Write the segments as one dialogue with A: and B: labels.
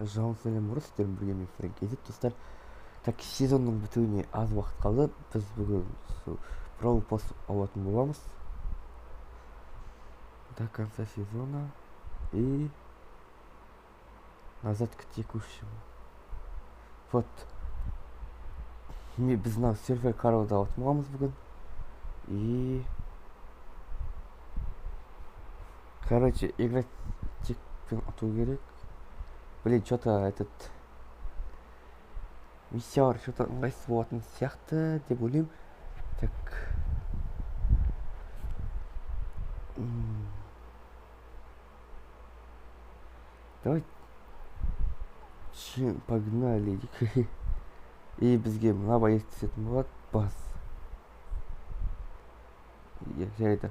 A: Жалын сәлем орыс сіздермен бірге мен Фрэнк едік достар. Так, сезонның бітуіне аз уақыт қалды. Біз бүгін Brawl Pass алатын боламыз до конца сезона и назад к текущему. Вот, біз мына сервер кароды алатын боламыз бүгін. И короче, играть текпен ұту керек. Блин, что-то этот миссиялар что-то ыңғайсыз болатын сияқты деп ойлаймын. Так, давай погнали. И бізге мына боец түсетін болады, бас. Жарайды.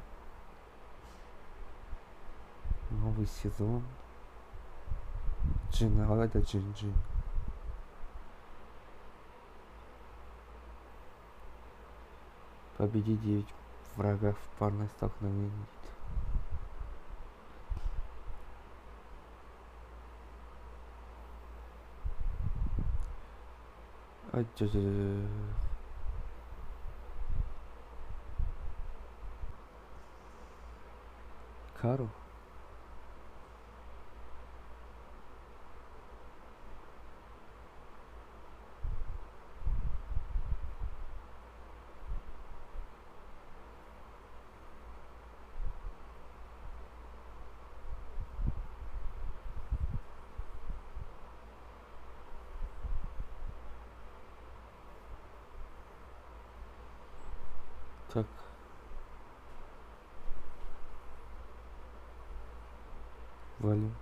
A: Новый сезон. Джин, алайда джин. Победи 9 врагов в парное столкновение. Кару. Так. Валим.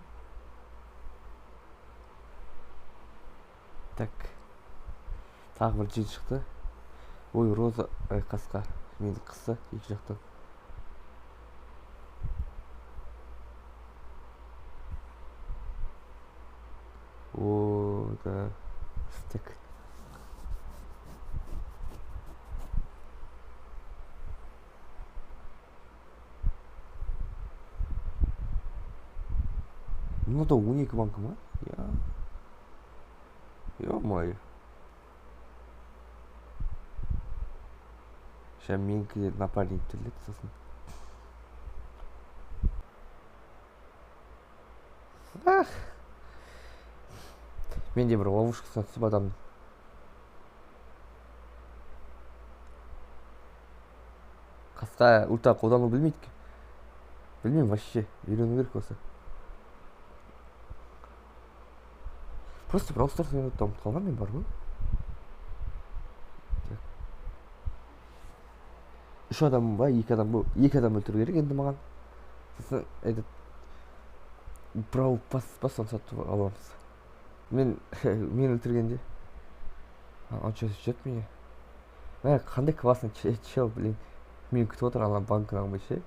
A: Так. Тағы бір жел шықты. Ой, Роза қасқа. Мені қысты екі жақтан. О, да. Стек. Мынада 12 банка ма? Ё-моё. Сейчас менікі напарник түрледі сосын. Менде бір ловушкасына түсіп адамды. Қасқа ульта қолдану білмейді ке. Білмеймін вообще. Үйрену керек осы. Просто Brawl Stars ойнауды дамытып қалған мен бар ғой. Үш адам ба, екі адам ба, екі адам өлтіру керек енді маған. Сосын этот Brawl Pass соны сатып аламыз. Мен өлтіргенде. Он что ждет меня? Қандай классный чел, блин. Мен күтіп отыр, ана банкын алмай ше.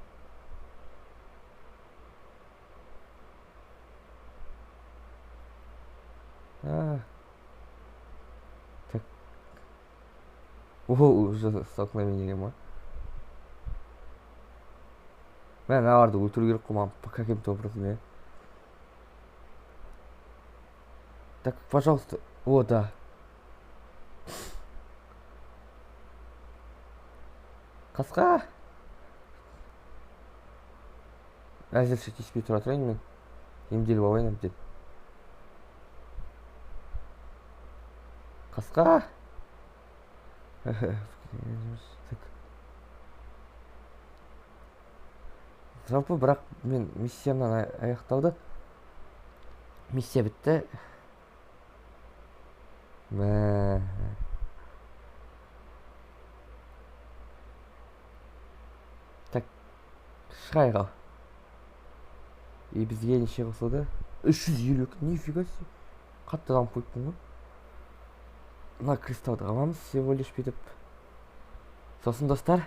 A: Так. О, уже столкновение ма? Мыналарды өлтіру керек қой маған по каким-то образом. Так, пожалуйста. О, да. Қасқа. Әзірше тиіспей тұра тұрайын мен. Емделіп алайын әбден. Қасқа. Жалпы бірақ мен миссиямнан аяқталды. Миссия бітті. Так, шығайға. И бізге неше қосылды? 350, нифига себе. Қатты дамып қойыппын ғой. Мына кристалды аламыз всего лишь бүйтіп. Сосын достар,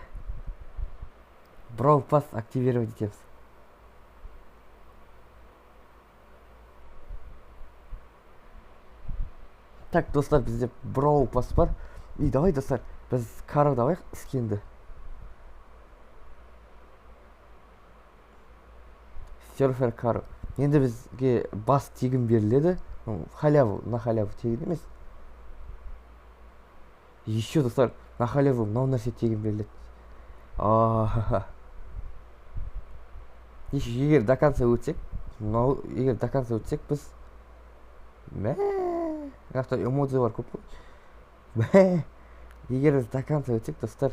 A: Brawl Pass активировать етеміз. Так, достар, бізде Brawl Pass бар. И давай, достар, біз кары давай скинді. Серфер кары. Енді бізге бас тегін беріледі. халяву на халяву тегін емес. Еще достар, на халяву мынау нәрсе тегін беріледі. Егер до конца өтсек, біз мына эмоция бар көп қой. Егер біз до конца өтсек, достар,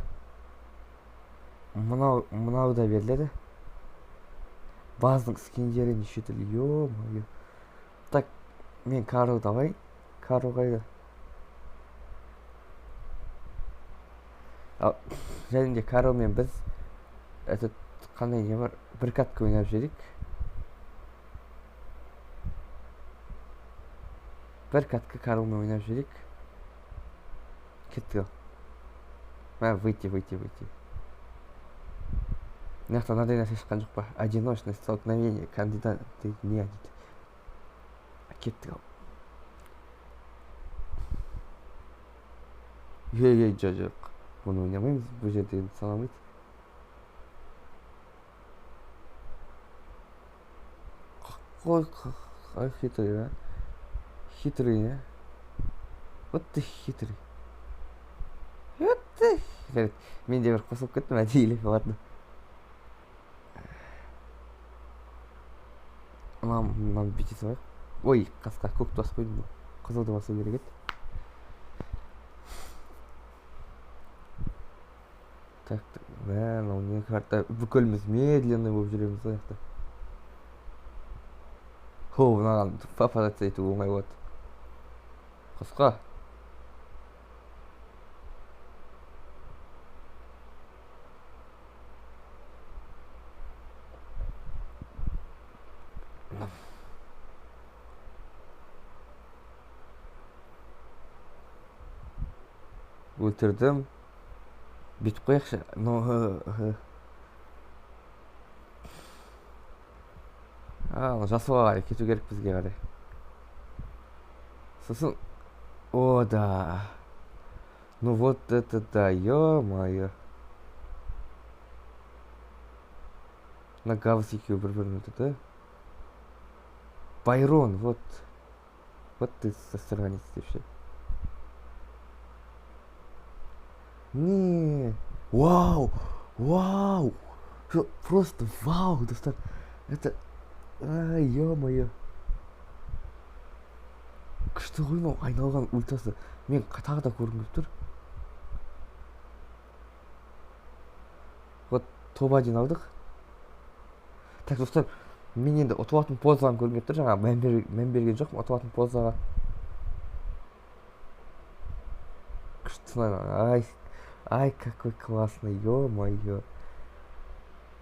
A: мынау да беріледі. Базның скиндері неше түрлі, ё-моё. Так, мен кару давай. Кару қайда? Және де карумен біз қандай не бар? Бір катка ойнап жіберейік. Бір катка карумен ойнап жіберейік. Кеттік ал. Выйти. Мынаяқта мынандай нәрсе шыққан жоқ па? Одиночное столкновение кандидата не дейді. Кеттік ал. Жоқ. Бұны ойнамаймыз, бұл жерде санамайды. Қой, хитрый, а? Хитрый, а? Вот ты хитрый. Мен де бір қосылып кеттім, әдейілеп, ладно. Мынаны бүйте салайық. Ой, қасқа көкті басып қойдым. Қызылды басу керек еді. Так, мынау не карта, бүкіліміз медленный болып жүреміз ғой жақта. Мынаған папарацци ету оңай болады. Қысқа. Өлтірдім. Бүйтіп қояқшы. Жасуға қарай кету керек бізге қарай. Сосын, о да. Ну вот это да, ё-моё. На Гавс екеуі бір-бірін өлтірді. Байрон, вот. Вот ты сосранец вообще. Не, вау. Просто вау, достар. Это, ё-моё. Күшті ғой мынау айналған ультасы. Мен тағы да көргім келіп тұр. Вот топ-1 алдық. Так, достар, мен енді ұтылатын позадан көргім келіп тұр. Жаңа мән берген жоқпын ұтылатын позаға. Күшті, ай, какой классный, ё-моё.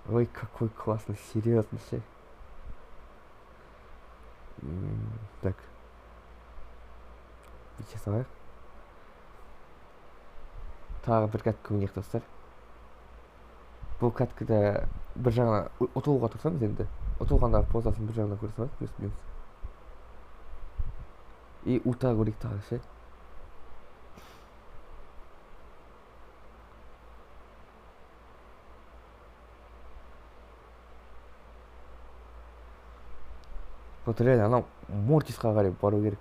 A: Ой, какой классный, серьезно все. Так. Бүйте салайық. Тағы бір катка ойнайық, достар. Бұл каткада бір жағына ұтылуға тұрсамыз енді. Ұтылғандағы позасын бір жағына көре салайық, плюс-минус. И ұта көрейік тағы ше. Вот реально, анау Мортисқа қарай бару керек.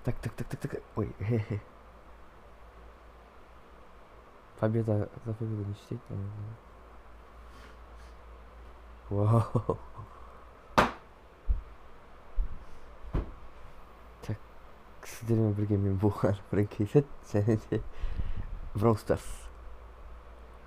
A: Так. Ой, победа за победу не чтить. Вау. Так, сіздермен бірге мен болған бір кейсет және де Brawl Stars.